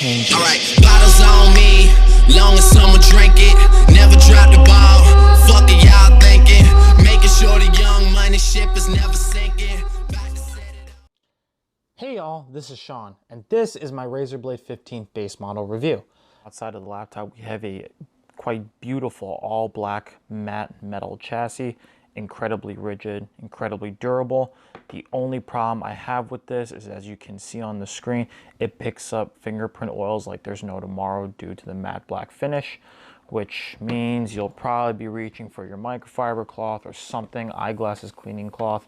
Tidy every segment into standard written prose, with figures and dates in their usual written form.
changes. Alright, bottles on me, long as someone drink it. Never drop the ball, fuck it y'all thinking. Making sure the young money ship is never sinking. Hey y'all, this is Sean, and this is my Razer Blade 15 base model review. Outside of the laptop, we have a quite beautiful all black matte metal chassis, incredibly rigid, incredibly durable. The only problem I have with this is, as you can see on the screen, it picks up fingerprint oils like there's no tomorrow due to the matte black finish, which means you'll probably be reaching for your microfiber cloth or something, eyeglasses cleaning cloth,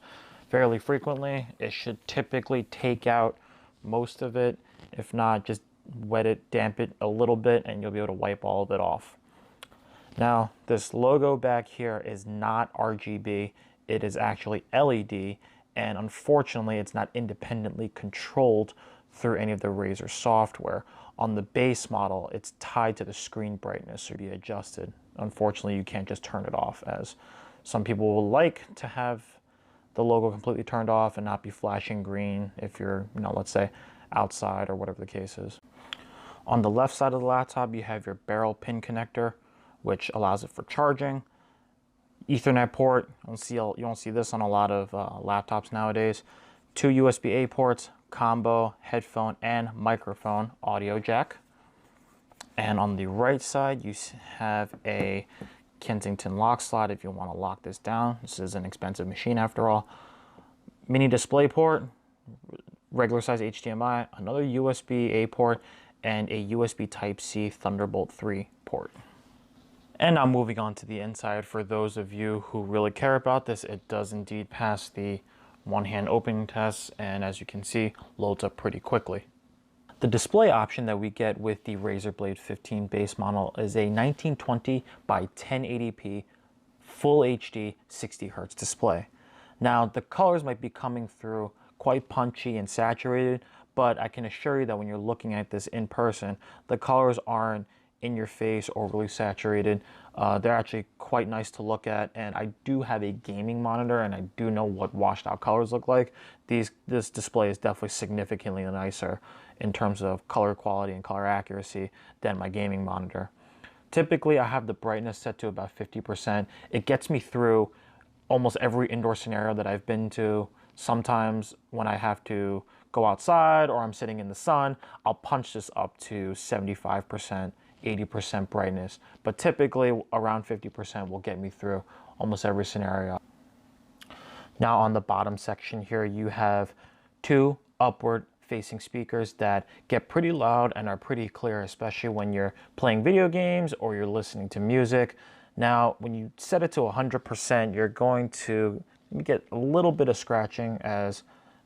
fairly frequently. It should typically take out most of it. If not, just wet it, damp it a little bit, and you'll be able to wipe all of it off. Now, this logo back here is not RGB. It is actually LED, and unfortunately, it's not independently controlled through any of the Razer software. On the base model, it's tied to the screen brightness, so it can be adjusted. Unfortunately, you can't just turn it off, as some people will like to have the logo completely turned off and not be flashing green if you're, let's say outside or whatever the case is. On the left side of the laptop, you have your barrel pin connector, which allows it for charging. Ethernet port, you don't see this on a lot of laptops nowadays. 2 USB-A ports, combo, headphone, and microphone audio jack. And on the right side, you have a Kensington lock slot if you want to lock this down. This is an expensive machine after all. Mini display port, regular size HDMI, another USB-A port, and a USB Type-C Thunderbolt 3 port. And now moving on to the inside, for those of you who really care about this, it does indeed pass the one-hand opening test, and as you can see, loads up pretty quickly. The display option that we get with the Razer Blade 15 base model is a 1920 by 1080p full HD 60 Hz display. Now, the colors might be coming through quite punchy and saturated, but I can assure you that when you're looking at this in person, the colors aren't in your face, overly saturated. They're actually quite nice to look at, and I do have a gaming monitor and I do know what washed out colors look like. This display is definitely significantly nicer in terms of color quality and color accuracy than my gaming monitor. Typically, I have the brightness set to about 50%. It gets me through almost every indoor scenario that I've been to. Sometimes when I have to go outside or I'm sitting in the sun, I'll punch this up to 75%, 80% brightness, but typically around 50% will get me through almost every scenario. Now on the bottom section here, you have 2 upward facing speakers that get pretty loud and are pretty clear, especially when you're playing video games or you're listening to music. Now, when you set it to 100%, you're going to get a little bit of scratching, as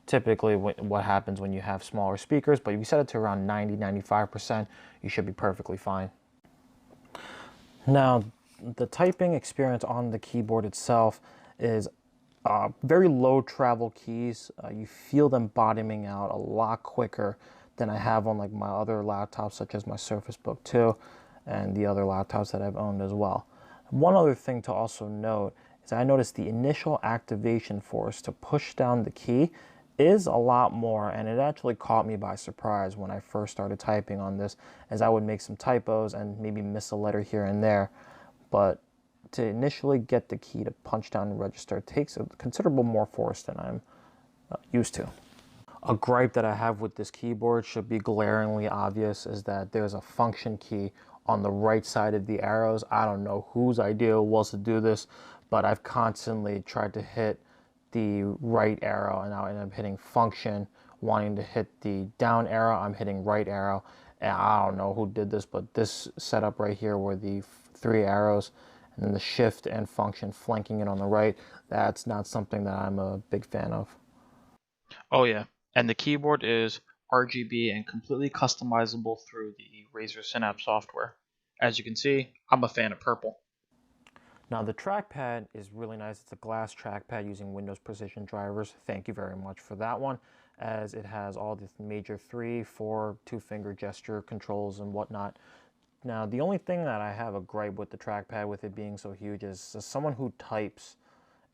typically what happens when you have smaller speakers, but if you set it to around 90-95%, you should be perfectly fine. Now, the typing experience on the keyboard itself is very low travel keys. You feel them bottoming out a lot quicker than I have on like my other laptops, such as my Surface Book 2 and the other laptops that I've owned as well. One other thing to also note is I noticed the initial activation force to push down the key is a lot more, and it actually caught me by surprise when I first started typing on this, as I would make some typos and maybe miss a letter here and there. But to initially get the key to punch down and register takes a considerable more force than I'm used to. A gripe that I have with this keyboard should be glaringly obvious is that there's a function key on the right side of the arrows. I don't know whose idea it was to do this, but I've constantly tried to hit the right arrow and now I end up hitting function, wanting to hit the down arrow, I'm hitting right arrow, and I don't know who did this, but this setup right here where the 3 arrows and then the shift and function flanking it on the right, that's not something that I'm a big fan of. Oh yeah, and the keyboard is RGB and completely customizable through the Razer Synapse software. As you can see, I'm a fan of purple. Now the trackpad is really nice. It's a glass trackpad using Windows Precision drivers. Thank you very much for that one, as it has all the major 3, 4, 2-finger gesture controls and whatnot. Now the only thing that I have a gripe with the trackpad, with it being so huge, is as someone who types,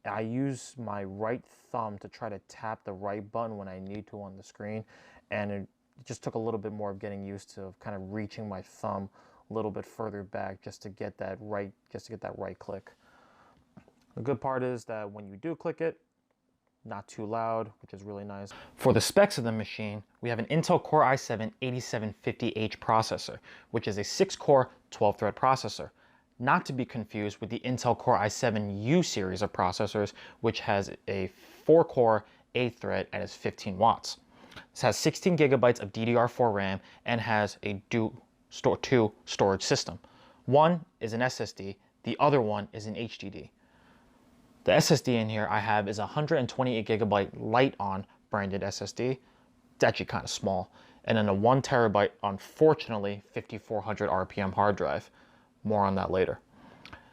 I use my right thumb to try to tap the right button when I need to on the screen, and it just took a little bit more of getting used to kind of reaching my thumb a little bit further back just to get that right click. The good part is that when you do click it, not too loud, which is really nice. For the specs of the machine, we have an Intel Core i7-8750H processor, which is a 6-core, 12-thread processor. Not to be confused with the Intel Core i7U series of processors, which has a 4-core, 8-thread and is 15 watts. This has 16 gigabytes of DDR4 RAM and has a two storage system. One is an SSD, the other one is an HDD. The SSD in here I have is a 128 gigabyte Light-On branded SSD. It's actually kind of small. And then a 1 terabyte, unfortunately, 5400 RPM hard drive. More on that later.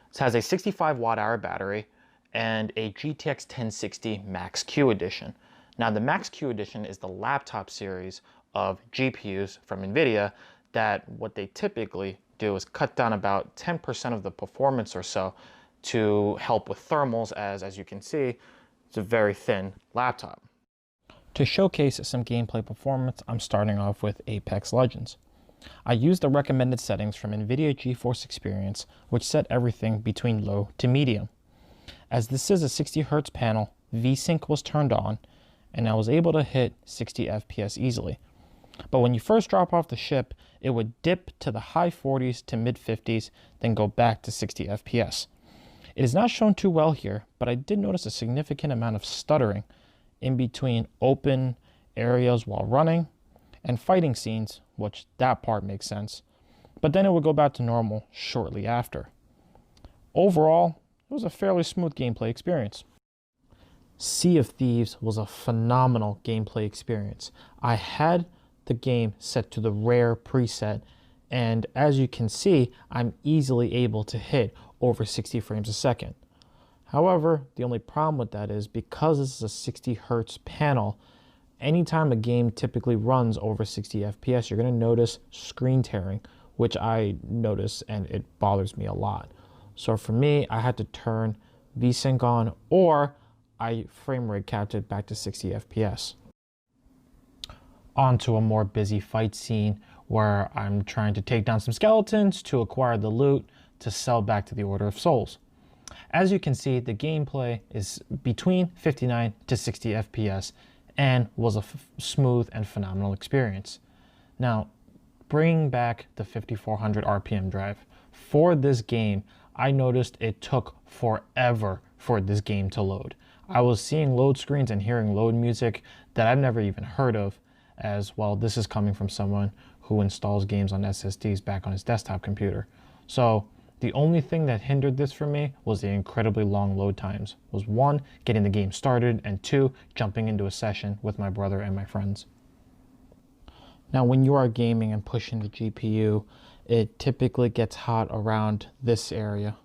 This has a 65 watt hour battery and a GTX 1060 Max-Q edition. Now the Max-Q edition is the laptop series of GPUs from NVIDIA that what they typically do is cut down about 10% of the performance or so to help with thermals, as you can see, it's a very thin laptop. To showcase some gameplay performance, I'm starting off with Apex Legends. I used the recommended settings from NVIDIA GeForce Experience, which set everything between low to medium. As this is a 60 Hz panel, VSync was turned on, and I was able to hit 60 FPS easily. But when you first drop off the ship, it would dip to the high 40s to mid 50s, then go back to 60 FPS. It is not shown too well here, but I did notice a significant amount of stuttering in between open areas while running and fighting scenes, which that part makes sense. But then it would go back to normal shortly after. Overall, it was a fairly smooth gameplay experience. Sea of Thieves was a phenomenal gameplay experience. I had the game set to the rare preset, and as you can see, I'm easily able to hit over 60 frames a second. However, the only problem with that is because this is a 60 Hertz panel, anytime a game typically runs over 60 FPS, you're going to notice screen tearing, which I notice and it bothers me a lot. So for me, I had to turn VSync on or I frame rate capped it back to 60 FPS. On to a more busy fight scene where I'm trying to take down some skeletons to acquire the loot to sell back to the Order of Souls. As you can see, the gameplay is between 59 to 60 FPS and was a smooth and phenomenal experience. Now, bringing back the 5400 RPM drive, for this game, I noticed it took forever for this game to load. I was seeing load screens and hearing load music that I've never even heard of, as well this is coming from someone who installs games on SSDs back on his desktop computer. So the only thing that hindered this for me was the incredibly long load times. Was one, getting the game started, and two, jumping into a session with my brother and my friends. Now when you are gaming and pushing the GPU, it typically gets hot around this area.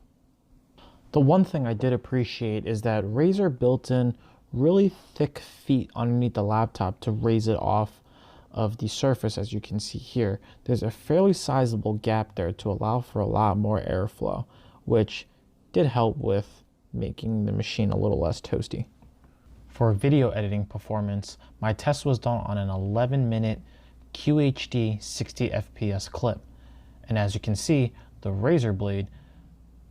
The one thing I did appreciate is that Razer built in really thick feet underneath the laptop to raise it off of the surface. As you can see here, there's a fairly sizable gap there to allow for a lot more airflow, which did help with making the machine a little less toasty. For video editing performance, my test was done on an 11-minute QHD 60 FPS clip, and as you can see, the Razer Blade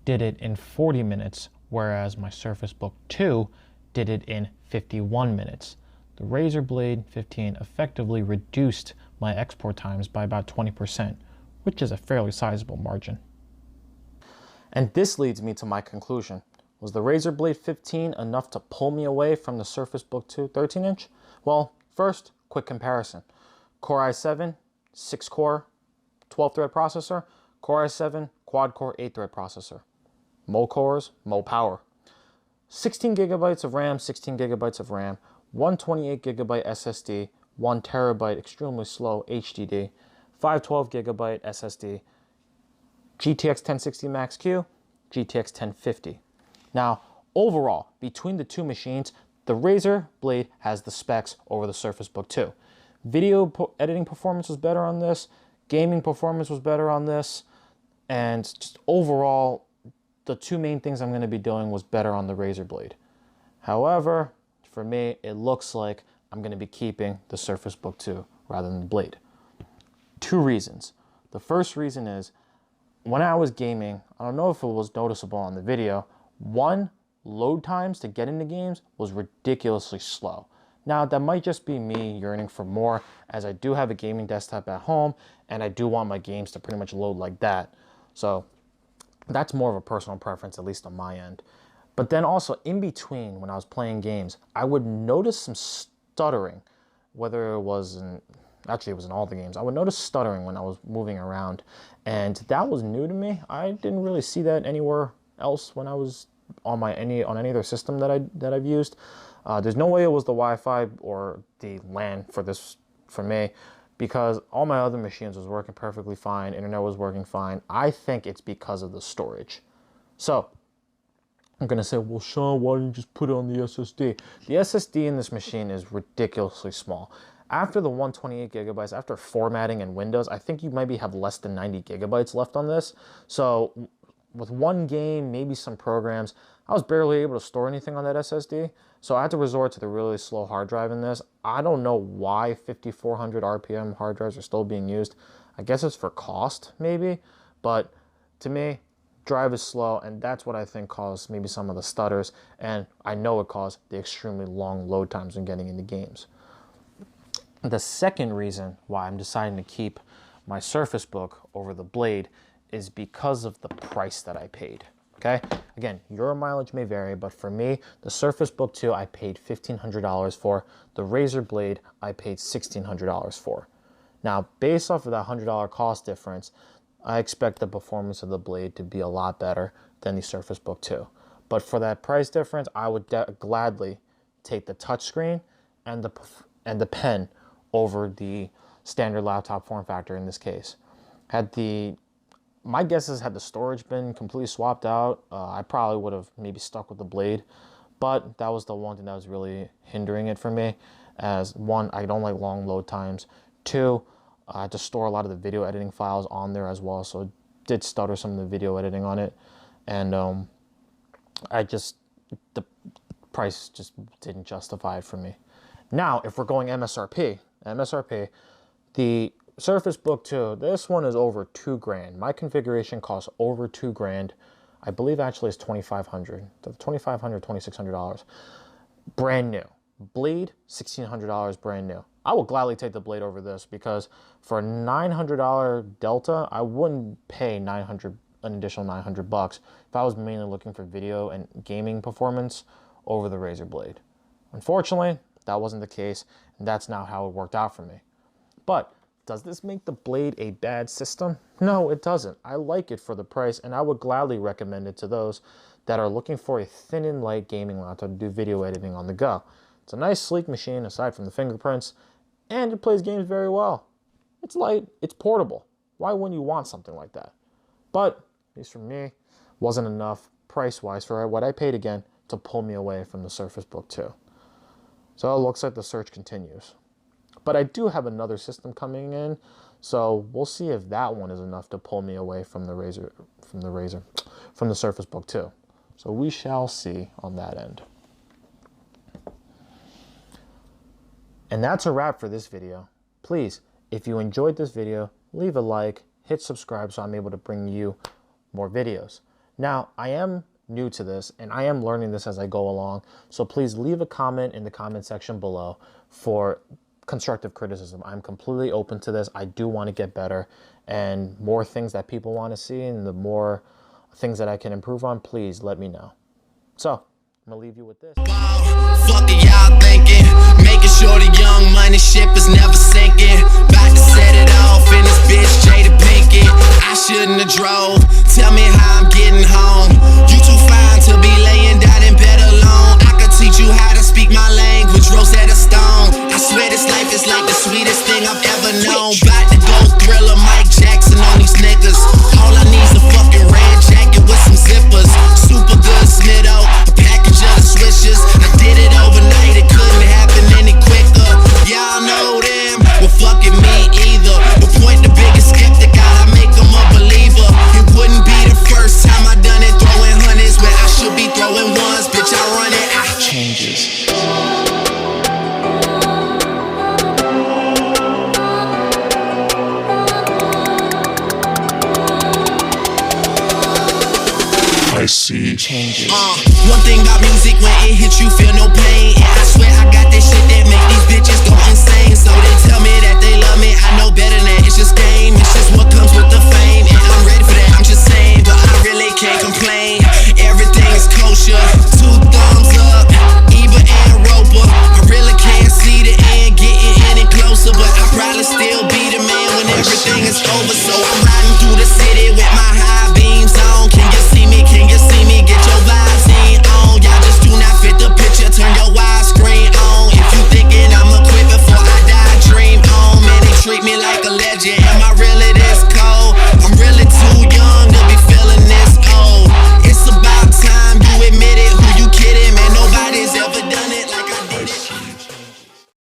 did it in 40 minutes, whereas my Surface Book 2 did it in 51 minutes. The Razer Blade 15 effectively reduced my export times by about 20%, which is a fairly sizable margin. And this leads me to my conclusion. Was the Razer Blade 15 enough to pull me away from the Surface Book 2 13-inch? Well, first, quick comparison. Core i7, 6-core, 12-thread processor. Core i7, quad-core, 8-thread processor. Mo cores, mo power. 16 gigabytes of RAM, 16 gigabytes of RAM. 128 gigabyte SSD, 1 terabyte extremely slow HDD, 512 gigabyte SSD, GTX 1060 Max-Q, GTX 1050. Now, overall, between the two machines, the Razer Blade has the specs over the Surface Book 2. Video editing performance was better on this, gaming performance was better on this, and just overall, the two main things I'm going to be doing was better on the Razer Blade. However, for me, it looks like I'm going to be keeping the Surface Book 2 rather than the Blade. Two reasons. The first reason is, when I was gaming, I don't know if it was noticeable on the video, one, load times to get into games was ridiculously slow. Now, that might just be me yearning for more, as I do have a gaming desktop at home, and I do want my games to pretty much load like that. So that's more of a personal preference, at least on my end. But then also, in between, when I was playing games, I would notice some stuttering, whether it was in, actually it was in all the games. I would notice stuttering when I was moving around, and that was new to me. I didn't really see that anywhere else when I was on any other system that I've used. There's no way it was the Wi-Fi or the LAN for me, because all my other machines was working perfectly fine, internet was working fine. I think it's because of the storage. So I'm gonna say, well, Sean, why didn't you just put it on the SSD? The SSD in this machine is ridiculously small. After the 128 gigabytes, after formatting and Windows, I think you maybe have less than 90 gigabytes left on this. So with one game, maybe some programs, I was barely able to store anything on that SSD. So I had to resort to the really slow hard drive in this. I don't know why 5400 RPM hard drives are still being used. I guess it's for cost, maybe. But to me, drive is slow, and that's what I think caused maybe some of the stutters. And I know it caused the extremely long load times when getting into games. The second reason why I'm deciding to keep my Surface Book over the Blade is because of the price that I paid. Okay, again, your mileage may vary, but for me, the Surface Book 2 I paid $1,500 for. The Razer Blade I paid $1,600 for. Now, based off of that $100 cost difference, I expect the performance of the Blade to be a lot better than the Surface Book 2. But for that price difference, I would gladly take the touchscreen and the pen over the standard laptop form factor in this case. My guess is, had the storage been completely swapped out, I probably would have maybe stuck with the Blade, but that was the one thing that was really hindering it for me. As one, I don't like long load times. Two, I had to store a lot of the video editing files on there as well, so it did stutter some of the video editing on it. And the price just didn't justify it for me. Now, if we're going MSRP, the Surface Book 2, this one is over $2,000. My configuration costs over $2,000. I believe actually it's $2,500. $2,500, $2,600. Brand new. Blade, $1,600 brand new. I will gladly take the Blade over this, because for a $900 delta, I wouldn't pay an additional $900 if I was mainly looking for video and gaming performance over the Razer Blade. Unfortunately, that wasn't the case, and that's now how it worked out for me. But does this make the Blade a bad system? No, it doesn't. I like it for the price, and I would gladly recommend it to those that are looking for a thin and light gaming laptop to do video editing on the go. It's a nice, sleek machine aside from the fingerprints, and it plays games very well. It's light, it's portable. Why wouldn't you want something like that? But, at least for me, wasn't enough price-wise for what I paid again to pull me away from the Surface Book 2. So it looks like the search continues. But I do have another system coming in, so we'll see if that one is enough to pull me away from the Surface Book 2. So we shall see on that end. And that's a wrap for this video. Please, if you enjoyed this video, leave a like, hit subscribe so I'm able to bring you more videos. Now, I am new to this, and I am learning this as I go along, so please leave a comment in the comment section below for constructive criticism. I'm completely open to this. I do want to get better, and more things that people want to see, and the more things that I can improve on, please let me know. So, I'm gonna leave you with this. Fuck it, y'all thinking, making sure the young money ship is never sinking. About to set it off in this bitch Jada Pinkett. I shouldn't have drove. Tell me how I'm getting home. You too fine to be laying down in bed alone. I could teach you how to speak my language, Rosetta Stone. I swear this life is like the sweetest thing I've ever known. About to go Thriller, Mike Jackson on these niggas. All I need's a fucking red jacket with some zippers. Super good Smitto, a package of switches. I did it overnight, it couldn't happen any quicker. Y'all know them, well fucking me either. But point the biggest skeptic out, I make them a believer. It wouldn't be the first time I done it, throwing hundreds where I should be throwing changes. One thing about music, when it hits you, feel no pain. And I swear I got that shit that make these bitches go insane. So they